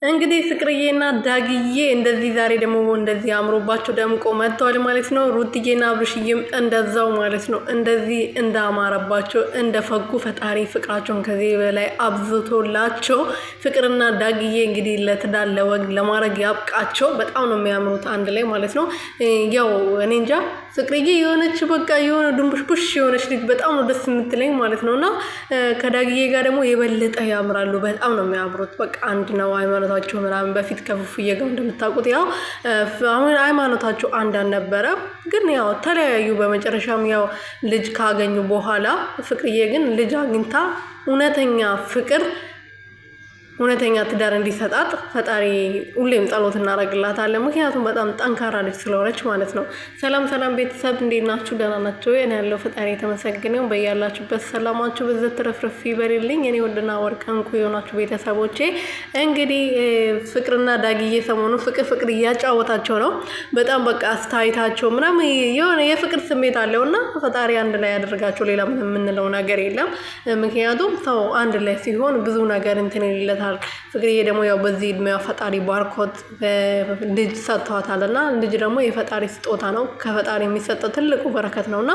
እንግዲህ ፍቅርዬና ዳግዬ እንደዚህ ዛሬ ደግሞ እንደዚህ አምሮባቸው ደምቆ መጥተዋል ማለት ነው። ሩትዬና አብርሽዬም እንደዛው ማለት ነው። እንደዚህ እንዳማረባቸው እንደፈጉ ፈጣሪ ፍቅራቸውን ከዚህ በላይ አብዝቶላቸው ፍቅርና ዳግዬ እንግዲህ ለትዳር ለወግ ለማድረግ ያብቃቸው። በጣም ነው የሚያምሩት አንድ ላይ ማለት ነው። ያው እኔ እንጃ ፍቅርዬ የሆነች በቃ የሆነ ድንቡሽቡሽ የሆነች ልጅ በጣም ነው ደስ የምትለኝ ማለት ነው። እና ከዳግዬ ጋር ደግሞ የበለጠ ያምራሉ። በጣም ነው የሚያምሩት። በቃ አንድ ነው ሃይማኖታቸው ምናምን በፊት ከፉፉዬ ጋር እንደምታውቁት ያው አሁን ሃይማኖታቸው አንድ አልነበረም፣ ግን ያው ተለያዩ። በመጨረሻም ያው ልጅ ካገኙ በኋላ ፍቅርዬ ግን ልጅ አግኝታ እውነተኛ ፍቅር እውነተኛ ትዳር እንዲሰጣት ፈጣሪ ሁሌም ጸሎት እናደርግላታለን። ምክንያቱም በጣም ጠንካራ ልጅ ስለሆነች ማለት ነው። ሰላም ሰላም ቤተሰብ እንዴት ናችሁ? ደህና ናቸው? እኔ ያለው ፈጣሪ የተመሰገነው። በያላችሁበት ሰላማችሁ በዘት ትረፍርፍ ይበልልኝ። እኔ ወድና ወርቅ እንቁ የሆናችሁ ቤተሰቦቼ እንግዲህ ፍቅርና ዳግዬ ሰሞኑ ፍቅር እያጫወታቸው ነው። በጣም በቃ አስተያየታቸው ምናምን የሆነ የፍቅር ስሜት አለውና ፈጣሪ አንድ ላይ ያደርጋቸው። ሌላ ምን የምንለው ነገር የለም። ምክንያቱም ሰው አንድ ላይ ሲሆን ብዙ ነገር እንትን ይለታል። ፍቅርዬ ደግሞ ያው በዚህ እድሜዋ ፈጣሪ ባርኮት ልጅ ሰጥቷታል እና ልጅ ደግሞ የፈጣሪ ስጦታ ነው። ከፈጣሪ የሚሰጠው ትልቁ በረከት ነውና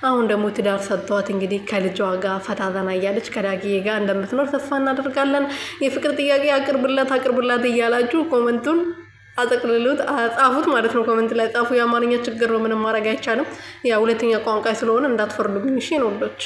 አሁን ደግሞ ትዳር ሰጥቷት እንግዲህ ከልጇ ጋር ፈታ ዘና እያለች ከዳግዬ ጋር እንደምትኖር ተስፋ እናደርጋለን። የፍቅር ጥያቄ አቅርቡላት እያላችሁ ኮመንቱን አጠቅልሉት ጻፉት ማለት ነው። ኮመንት ላይ ጻፉ። የአማርኛ ችግር ነው፣ ምንም ማድረግ አይቻልም። ያ ሁለተኛ ቋንቋ ስለሆነ እንዳትፈርዱብኝ እሺ ነው ወዶች።